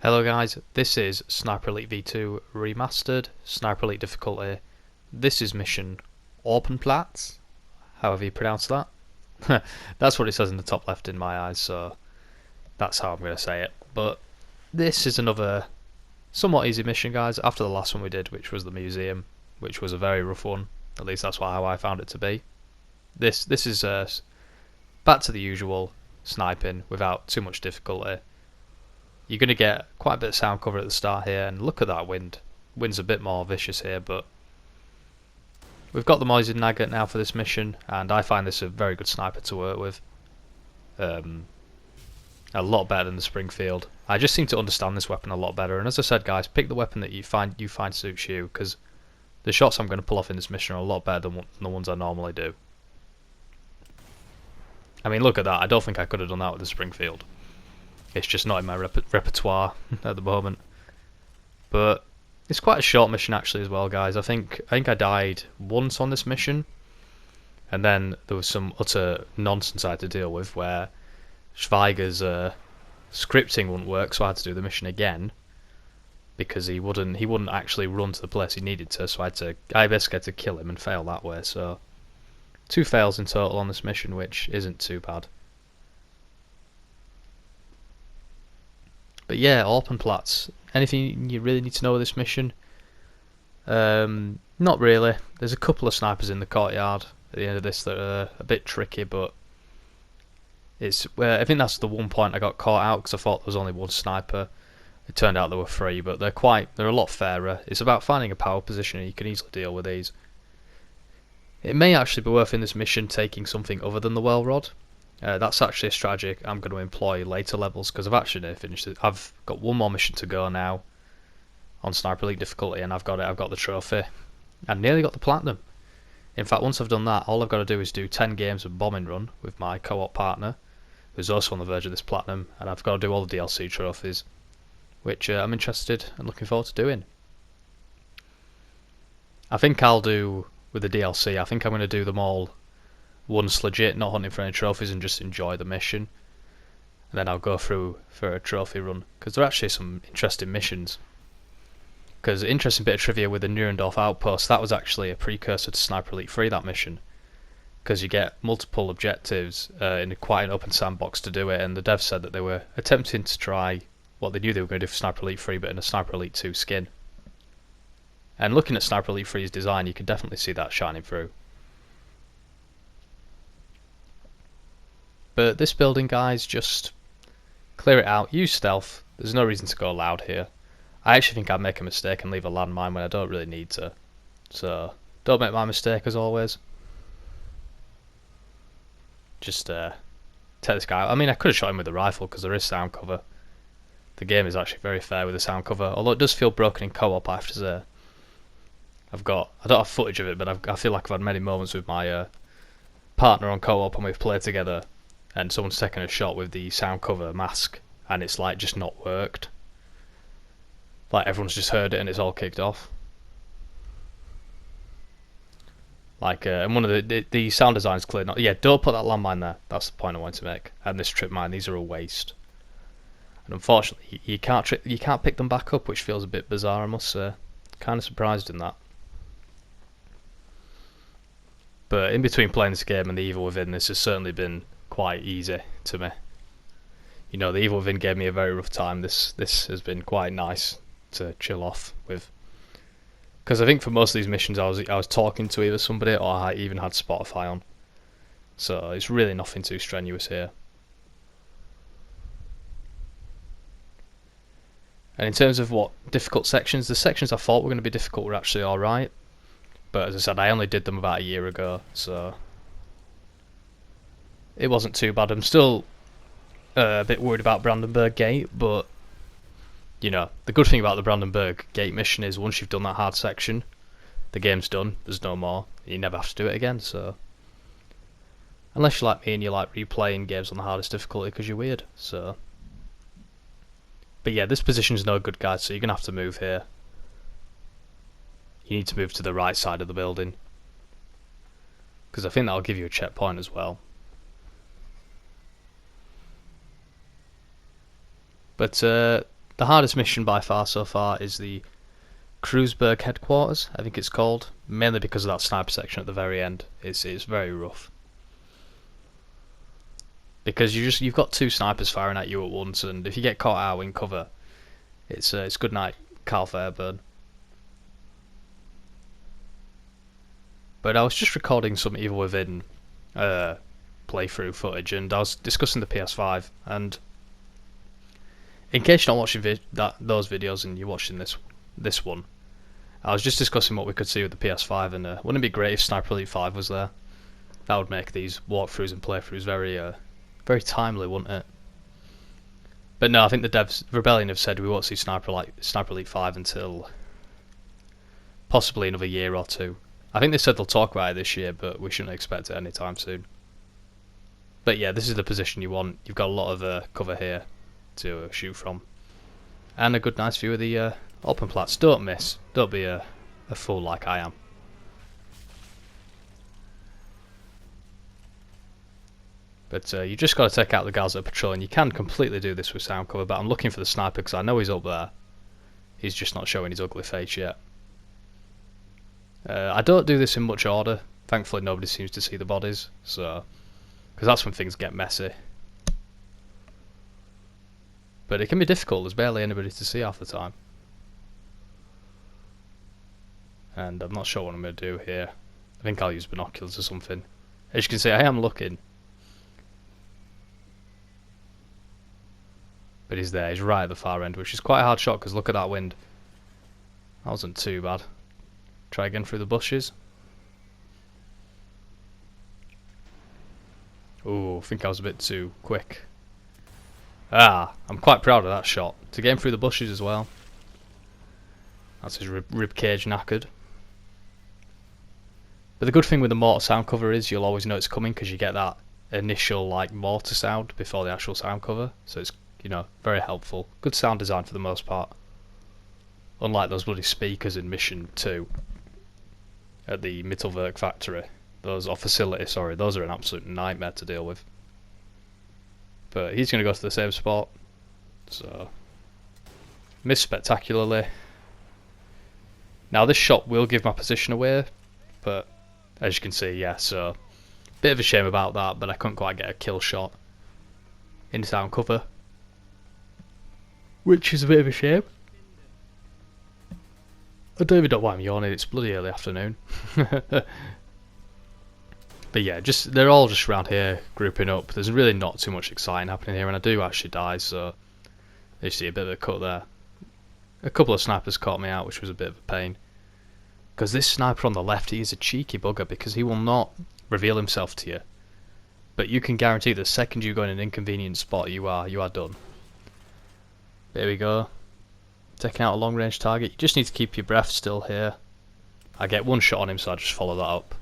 Hello guys, this is Sniper Elite V2 Remastered, Sniper Elite difficulty. This is mission Opernplatz, however you pronounce that. That's what it says in the top left in my eyes, so that's how I'm going to say it. But this is another somewhat easy mission, guys, after the last one we did, which was the museum, which was a very rough one. At least that's how I found it to be. This is back to the usual sniping without too much difficulty. You're going to get quite a bit of sound cover at the start here, and look at that wind. Wind's a bit more vicious here, but we've got the Mosin Nugget now for this mission, and I find this a very good sniper to work with. A lot better than the Springfield. I just seem to understand this weapon a lot better, and as I said, guys, pick the weapon that you find suits you, because the shots I'm going to pull off in this mission are a lot better than the ones I normally do. I mean, look at that. I don't think I could have done that with the Springfield. It's just not in my repertoire at the moment. But it's quite a short mission actually as well, guys. I think I died once on this mission, and then there was some utter nonsense I had to deal with where Schweiger's scripting wouldn't work, so I had to do the mission again because he wouldn't actually run to the place he needed to. So I basically had to kill him and fail that way. So 2 fails in total on this mission, which isn't too bad. But yeah, Opernplatz. Anything you really need to know of this mission? Not really. There's a couple of snipers in the courtyard at the end of this that are a bit tricky, but I think that's the one point I got caught out because I thought there was only one sniper. It turned out there were 3, but they're a lot fairer. It's about finding a power position, and you can easily deal with these. It may actually be worth in this mission taking something other than the well rod. That's actually a strategy I'm going to employ later levels because I've actually finished it. I've got one more mission to go now on Sniper Elite difficulty, and I've got the trophy. I nearly got the platinum. In fact, once I've done that, all I've got to do is do 10 games of bombing run with my co-op partner, who's also on the verge of this platinum, and I've got to do all the DLC trophies, which I'm interested and looking forward to doing. I think I'll do with the DLC. I think I'm going to do them all once legit, not hunting for any trophies, and just enjoy the mission. And then I'll go through for a trophy run, because there are actually some interesting missions. Because interesting bit of trivia with the Nurendorf outpost, that was actually a precursor to Sniper Elite 3, that mission. Because you get multiple objectives in quite an open sandbox to do it, and the devs said that they were attempting to try what they knew they were going to do for Sniper Elite 3, but in a Sniper Elite 2 skin. And looking at Sniper Elite 3's design, you can definitely see that shining through. But this building, guys, just clear it out, use stealth. There's no reason to go loud here. I actually think I'd make a mistake and leave a landmine when I don't really need to. So, don't make my mistake as always. Just take this guy out. I mean, I could have shot him with a rifle because there is sound cover. The game is actually very fair with the sound cover, although it does feel broken in co-op, I have to say. I don't have footage of it, but I feel like I've had many moments with my partner on co-op and we've played together, and someone's taken a shot with the sound cover mask, and it's like just not worked. Like everyone's just heard it and it's all kicked off. Like, and one of the sound design's clear. Yeah, don't put that landmine there. That's the point I want to make. And this trip mine, these are a waste. And unfortunately, you can't pick them back up, which feels a bit bizarre, I must say. Kind of surprised in that. But in between playing this game and the Evil Within, this has certainly been quite easy to me. You know, the Evil Within gave me a very rough time. This has been quite nice to chill off with. Because I think for most of these missions I was talking to either somebody or I even had Spotify on. So it's really nothing too strenuous here. And in terms of what difficult sections, the sections I thought were going to be difficult were actually alright. But as I said, I only did them about a year ago, so it wasn't too bad. I'm still a bit worried about Brandenburg Gate, but you know, the good thing about the Brandenburg Gate mission is once you've done that hard section, the game's done, there's no more, you never have to do it again, so unless you're like me and you like replaying games on the hardest difficulty because you're weird, so. But yeah, this position's no good, guys, so you're going to have to move here. You need to move to the right side of the building, because I think that'll give you a checkpoint as well. But the hardest mission by far so far is the Kreuzberg headquarters, I think it's called, mainly because of that sniper section at the very end. It's very rough. Because you've got two snipers firing at you at once, and if you get caught out in cover, it's good night, Carl Fairburn. But I was just recording some Evil Within playthrough footage, and I was discussing the PS5, and in case you're not watching those videos and you're watching this one, I was just discussing what we could see with the PS5, and wouldn't it be great if Sniper Elite 5 was there? That would make these walkthroughs and playthroughs very timely, wouldn't it? But no, I think the devs, Rebellion, have said we won't see Sniper Elite 5 until possibly another year or two. I think they said they'll talk about it this year, but we shouldn't expect it anytime soon. But yeah, this is the position you want. You've got a lot of cover here to shoot from, and a good nice view of the Opernplatz. Don't miss. Don't be a fool like I am. But you just got to take out the guys that are patrolling. You can completely do this with sound cover, but I'm looking for the sniper because I know he's up there. He's just not showing his ugly face yet. I don't do this in much order. Thankfully nobody seems to see the bodies, so because that's when things get messy. But it can be difficult, there's barely anybody to see half the time. And I'm not sure what I'm going to do here. I think I'll use binoculars or something. As you can see, I am looking. But he's there, he's right at the far end, which is quite a hard shot because look at that wind. That wasn't too bad. Try again through the bushes. Ooh, I think I was a bit too quick. Ah, I'm quite proud of that shot. To get him through the bushes as well. That's his rib cage knackered. But the good thing with the mortar sound cover is you'll always know it's coming because you get that initial like mortar sound before the actual sound cover. So it's, you know, very helpful. Good sound design for the most part. Unlike those bloody speakers in Mission 2 at the Mittelwerk factory. Those, or facility, sorry, those are an absolute nightmare to deal with. But he's going to go to the same spot. So, missed spectacularly. Now this shot will give my position away, but as you can see, yeah, so bit of a shame about that, but I couldn't quite get a kill shot in sound cover, which is a bit of a shame. I don't even know why I'm yawning, it's bloody early afternoon. But yeah, they're all just around here grouping up. There's really not too much exciting happening here, and I do actually die, so you see a bit of a cut there. A couple of snipers caught me out, which was a bit of a pain. Because this sniper on the left, he is a cheeky bugger because he will not reveal himself to you. But you can guarantee the second you go in an inconvenient spot, you are done. There we go. Taking out a long range target. You just need to keep your breath still here. I get one shot on him, so I just follow that up.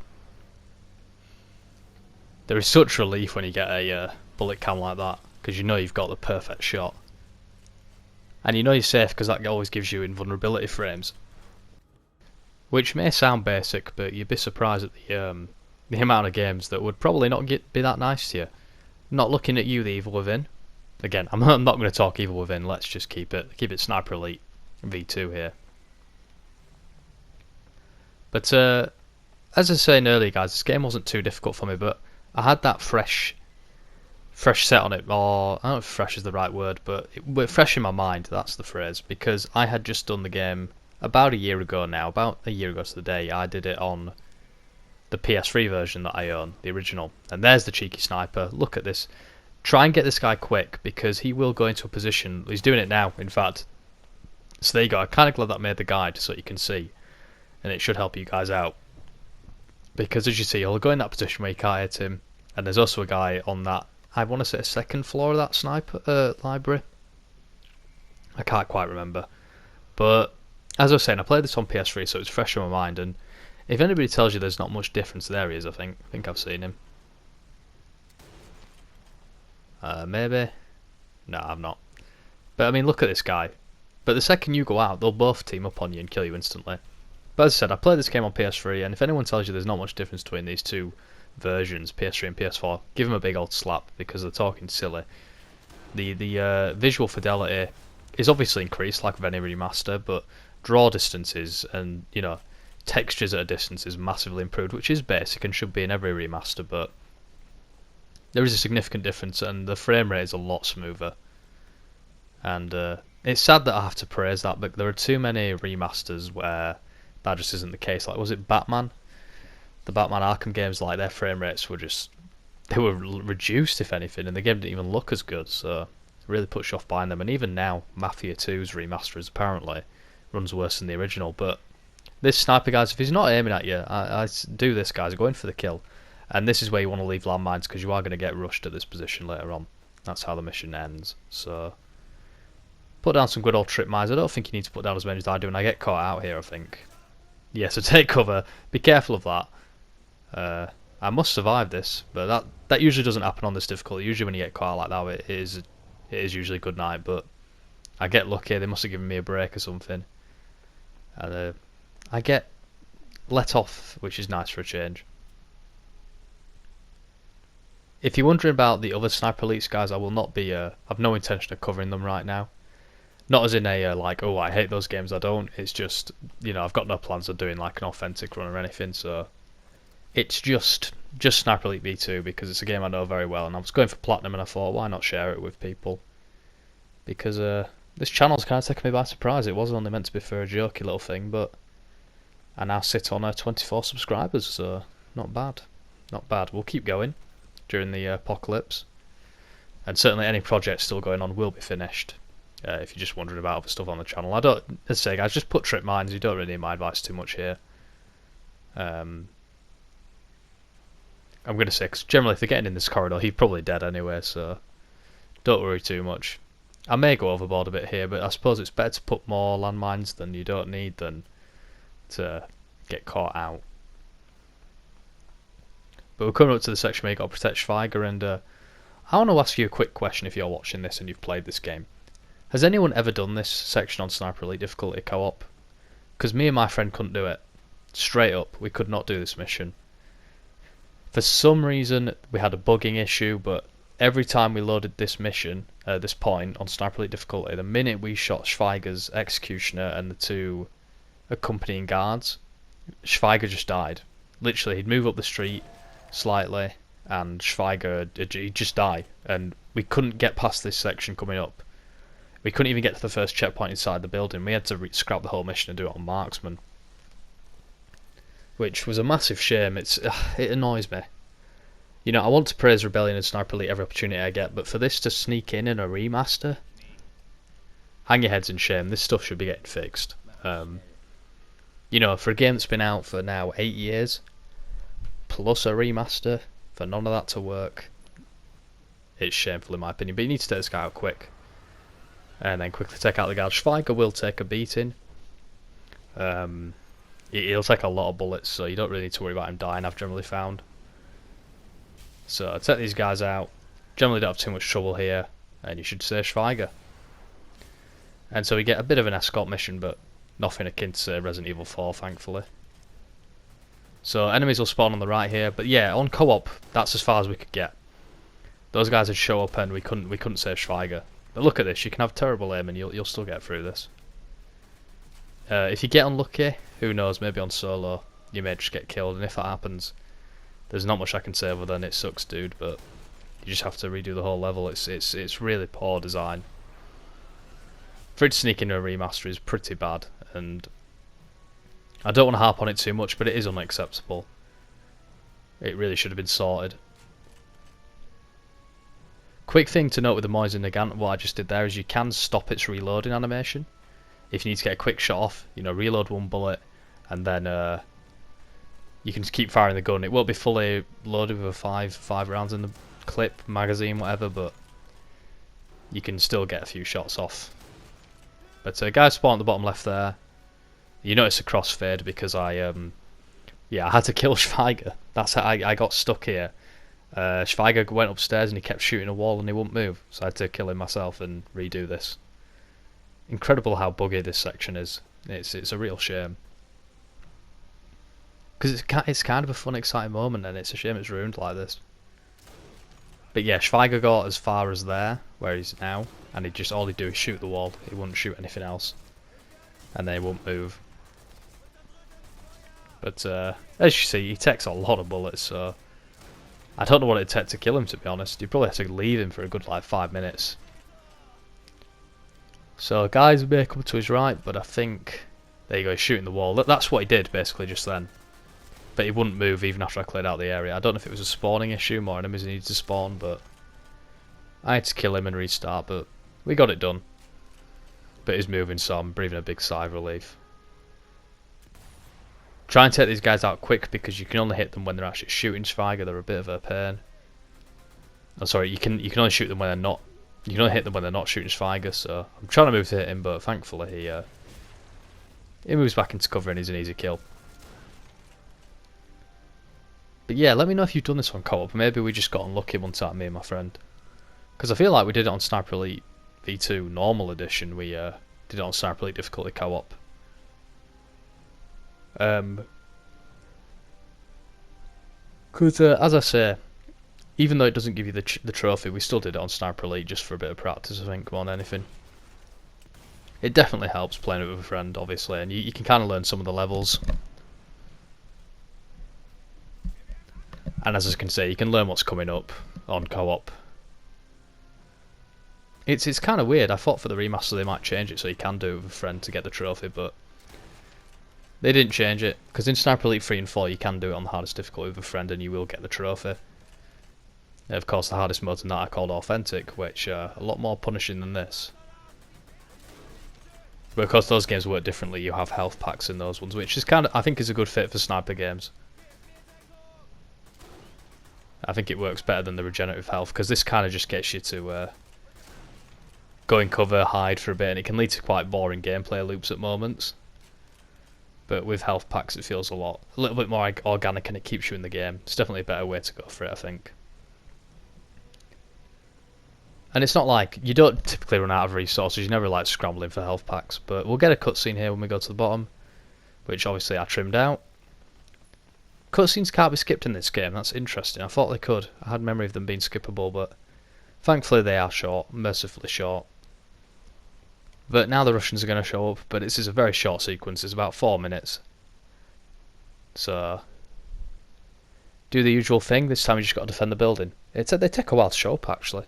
There is such relief when you get a bullet cam like that, because you know you've got the perfect shot. And you know you're safe because that always gives you invulnerability frames. Which may sound basic, but you'd be surprised at the amount of games that would probably not be that nice to you. Not looking at you, the Evil Within. Again, I'm not going to talk Evil Within, let's just keep it Sniper Elite V2 here. But as I was saying earlier guys, this game wasn't too difficult for me, but I had that fresh set on it, or I don't know if fresh is the right word, but fresh in my mind, that's the phrase, because I had just done the game about a year ago now, about a year ago to the day. I did it on the PS3 version that I own, the original, and there's the cheeky sniper. Look at this. Try and get this guy quick, because he will go into a position, he's doing it now in fact. So there you go, I'm kind of glad that made the guide so you can see, and it should help you guys out. Because as you see, he'll go in that position where you can't hit him, and there's also a guy on that, I want to say a second floor of that sniper library. I can't quite remember. But as I was saying, I played this on PS3, so it's fresh in my mind, and if anybody tells you there's not much difference, there he is, I think I've seen him. Maybe? No, I've not. But I mean, look at this guy. But the second you go out, they'll both team up on you and kill you instantly. But as I said, I played this game on PS3, and if anyone tells you there's not much difference between these two versions, PS3 and PS4, give them a big old slap, because they're talking silly. The visual fidelity is obviously increased like with any remaster, but draw distances and, you know, textures at a distance is massively improved, which is basic and should be in every remaster, but there is a significant difference, and the frame rate is a lot smoother. And it's sad that I have to praise that, but there are too many remasters where that just isn't the case. Like, was it Batman? The Batman Arkham games, like, their frame rates were just, they were reduced, if anything, and the game didn't even look as good, so it really puts you off buying them. And even now, Mafia 2's remaster is apparently runs worse than the original, but this sniper, guys, if he's not aiming at you, I do this, guys, go in for the kill. And this is where you want to leave landmines, because you are going to get rushed at this position later on. That's how the mission ends. So put down some good old trip mines. I don't think you need to put down as many as I do, and I get caught out here, I think. Yeah, so take cover. Be careful of that. I must survive this, but that usually doesn't happen on this difficulty. Usually when you get caught out like that, it is usually good night, but I get lucky. They must have given me a break or something. And I get let off, which is nice for a change. If you're wondering about the other Sniper Elites, guys, I will not be, I've no intention of covering them right now. Not as in a, like, oh, I hate those games, I don't. It's just, you know, I've got no plans of doing, like, an authentic run or anything, so it's just Sniper Elite V2, because it's a game I know very well, and I was going for Platinum, and I thought, why not share it with people? Because, this channel's kind of taken me by surprise. It was only meant to be for a jokey little thing, but I now sit on 24 subscribers, so not bad. Not bad. We'll keep going during the apocalypse, and certainly any project still going on will be finished. If you're just wondering about other stuff on the channel, I don't, as I say, guys, just put trip mines. You don't really need my advice too much here. I'm going to say, because generally if they're getting in this corridor, he's probably dead anyway, so don't worry too much. I may go overboard a bit here, but I suppose it's better to put more landmines than you don't need than to get caught out. But we're coming up to the section where you've got to protect Schweiger, and I want to ask you a quick question if you're watching this and you've played this game. Has anyone ever done this section on Sniper Elite difficulty co-op? Because me and my friend couldn't do it. Straight up, we could not do this mission. For some reason, we had a bugging issue, but every time we loaded this mission, this point on Sniper Elite difficulty, the minute we shot Schweiger's executioner and the two accompanying guards, Schweiger just died. Literally, he'd move up the street slightly, and Schweiger, he'd just die, and we couldn't get past this section coming up. We couldn't even get to the first checkpoint inside the building. We had to scrap the whole mission and do it on marksman, which was a massive shame. It annoys me. You know, I want to praise Rebellion and Sniper Elite every opportunity I get, but for this to sneak in a remaster, hang your heads in shame. This stuff should be getting fixed. You know, for a game that's been out for now 8 years, plus a remaster, for none of that to work, it's shameful in my opinion. But you need to take this guy out quick, and then quickly take out the guard. Schweiger will take a beating. He'll take a lot of bullets, so you don't really need to worry about him dying, I've generally found. So I take these guys out. Generally don't have too much trouble here, and you should say Schweiger. And so we get a bit of an escort mission, but nothing akin to Resident Evil 4, thankfully. So enemies will spawn on the right here, but yeah, on co-op, that's as far as we could get. Those guys would show up, and we couldn't save Schweiger. But look at this, you can have terrible aim, and you'll still get through this. If you get unlucky, who knows, maybe on solo, you may just get killed, and if that happens, there's not much I can say other than it sucks, dude, but you just have to redo the whole level. It's really poor design. For it to sneak into a remaster is pretty bad, and I don't want to harp on it too much, but it is unacceptable. It really should have been sorted. Quick thing to note with the Mosin Nagant, what I just did there, is you can stop its reloading animation. If you need to get a quick shot off, you know, reload one bullet, and then you can just keep firing the gun. It won't be fully loaded with five rounds in the clip, magazine, whatever, but you can still get a few shots off. But guys spawn at the bottom left there. You notice a crossfade because I had to kill Schweiger. That's how I got stuck here. Schweiger went upstairs and he kept shooting a wall and he wouldn't move, so I had to kill him myself and redo this. Incredible how buggy this section is. It's a real shame. Because it's kind of a fun, exciting moment, and it's a shame it's ruined like this. But yeah, Schweiger got as far as there, where he's now, and he'd just all he'd do is shoot the wall. He wouldn't shoot anything else, and they won't move. But as you see, he takes a lot of bullets, so I don't know what it'd take to kill him, to be honest. You'd probably have to leave him for a good like 5 minutes. So guys may come to his right, but I think there you go, he's shooting the wall. That's what he did basically just then. But he wouldn't move even after I cleared out the area. I don't know if it was a spawning issue, more enemies needed to spawn, but I had to kill him and restart, but we got it done. But he's moving, so I'm breathing a big sigh of relief. Try and take these guys out quick because you can only hit them when they're actually shooting Schweiger. They're a bit of a pain. Oh, sorry, you can only shoot them when they're not. You can only hit them when they're not shooting Schweiger. So I'm trying to move to hit him, but thankfully he moves back into cover and he's an easy kill. But yeah, let me know if you've done this on co-op. Maybe we just got unlucky one time, me and my friend. Because I feel like we did it on Sniper Elite V2 Normal Edition. We did it on Sniper Elite Difficulty co-op. Because as I say, even though it doesn't give you the trophy, we still did it on Sniper Elite just for a bit of practice, I think, more than anything. It definitely helps playing it with a friend, obviously, and you can kind of learn some of the levels. And as I can say, you can learn what's coming up on co-op. It's kind of weird. I thought for the remaster they might change it so you can do it with a friend to get the trophy, but they didn't change it, because in Sniper Elite 3 and 4 you can do it on the hardest difficulty with a friend and you will get the trophy. And of course the hardest modes in that are called Authentic, which are a lot more punishing than this. But of course those games work differently. You have health packs in those ones, which is kind of, I think, is a good fit for sniper games. I think it works better than the regenerative health, because this kind of just gets you to go in cover, hide for a bit, and it can lead to quite boring gameplay loops at moments. But with health packs it feels a little bit more organic and it keeps you in the game. It's definitely a better way to go for it, I think. And it's not like, you don't typically run out of resources, you never like scrambling for health packs, but we'll get a cutscene here when we go to the bottom, which obviously I trimmed out. Cutscenes can't be skipped in this game, that's interesting. I thought they could. I had memory of them being skippable, but thankfully they are short, mercifully short. But now the Russians are going to show up, but this is a very short sequence, it's about 4 minutes. So, do the usual thing, this time you just got to defend the building. They take a while to show up actually.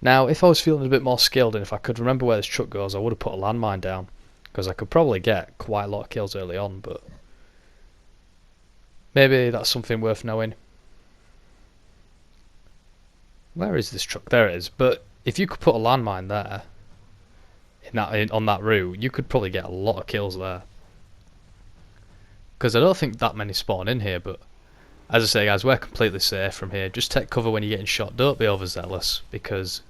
Now, if I was feeling a bit more skilled and if I could remember where this truck goes, I would have put a landmine down, because I could probably get quite a lot of kills early on, but maybe that's something worth knowing. Where is this truck? There it is. But if you could put a landmine there, on that route, you could probably get a lot of kills there. Because I don't think that many spawn in here, but as I say guys, we're completely safe from here. Just take cover when you're getting shot, don't be overzealous, because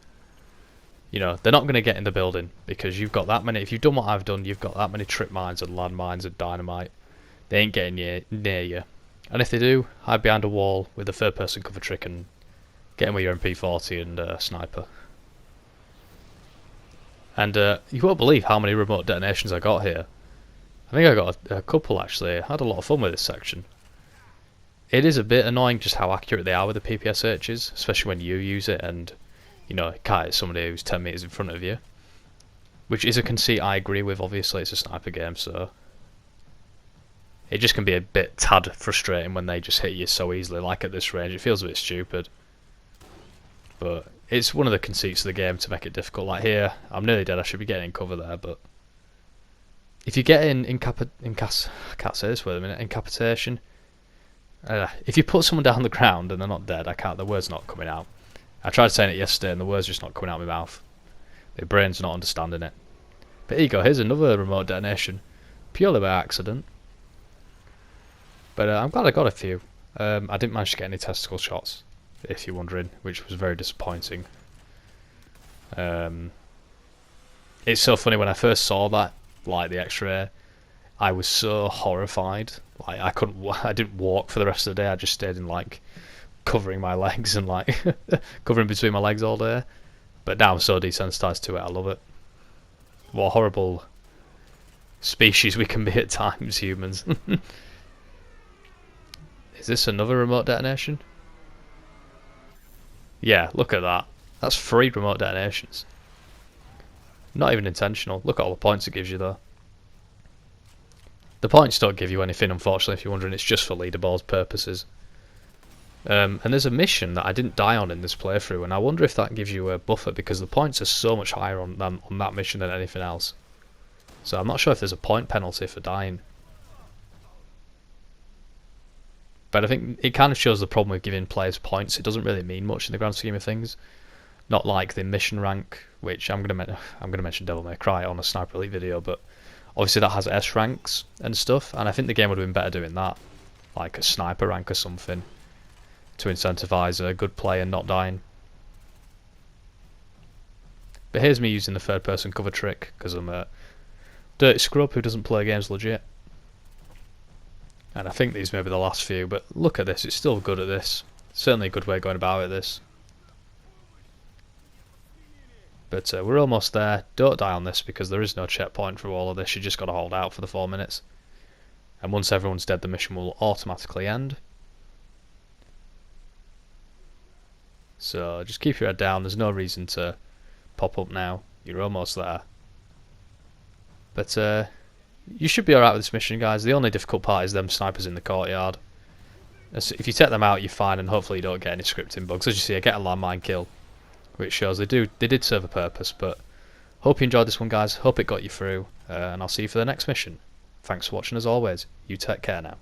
you know, they're not going to get in the building, because you've got that many, if you've done what I've done, you've got that many trip mines and landmines and dynamite. They ain't getting near you. And if they do, hide behind a wall with a third person cover trick and get in with your MP40 and sniper. And you won't believe how many remote detonations I got here. I think I got a couple actually. I had a lot of fun with this section. It is a bit annoying just how accurate they are with the PPSHs, especially when you use it and you know, it can't hit somebody who's 10 metres in front of you. Which is a conceit I agree with, obviously it's a sniper game, so it just can be a bit tad frustrating when they just hit you so easily, like at this range. It feels a bit stupid. But it's one of the conceits of the game to make it difficult. Like here, I'm nearly dead, I should be getting in cover there, but if you get in I can't say this word a minute, incapacitation, if you put someone down on the ground and they're not dead, the word's not coming out. I tried saying it yesterday and the word's just not coming out of my mouth. My brain's not understanding it. But here you go, here's another remote detonation, purely by accident. But I'm glad I got a few. I didn't manage to get any testicle shots, if you're wondering, which was very disappointing. It's so funny, when I first saw that, like the X-ray, I was so horrified. Like I didn't walk for the rest of the day. I just stayed in like covering my legs and like covering between my legs all day. But now I'm so desensitized to it. I love it. What a horrible species we can be at times, humans. Is this another remote detonation? Yeah, look at that. That's 3 remote detonations. Not even intentional. Look at all the points it gives you though. The points don't give you anything, unfortunately, if you're wondering. It's just for leaderboard purposes. And there's a mission that I didn't die on in this playthrough, and I wonder if that gives you a buffer, because the points are so much higher on that mission than anything else. So I'm not sure if there's a point penalty for dying. But I think it kind of shows the problem with giving players points. It doesn't really mean much in the grand scheme of things. Not like the mission rank, which I'm gonna mention Devil May Cry on a Sniper Elite video, but obviously that has S ranks and stuff, and I think the game would have been better doing that, like a sniper rank or something, to incentivize a good play and not dying. But here's me using the third person cover trick, because I'm a dirty scrub who doesn't play games legit. And I think these may be the last few, but look at this, it's still good at this. Certainly a good way of going about it, this. But we're almost there. Don't die on this, because there is no checkpoint for all of this. You just got to hold out for the 4 minutes. And once everyone's dead, the mission will automatically end. So just keep your head down. There's no reason to pop up now. You're almost there. But you should be alright with this mission, guys. The only difficult part is them snipers in the courtyard. If you take them out, you're fine, and hopefully you don't get any scripting bugs. As you see, I get a landmine kill, which shows they did serve a purpose. But hope you enjoyed this one, guys. Hope it got you through, and I'll see you for the next mission. Thanks for watching as always. You take care now.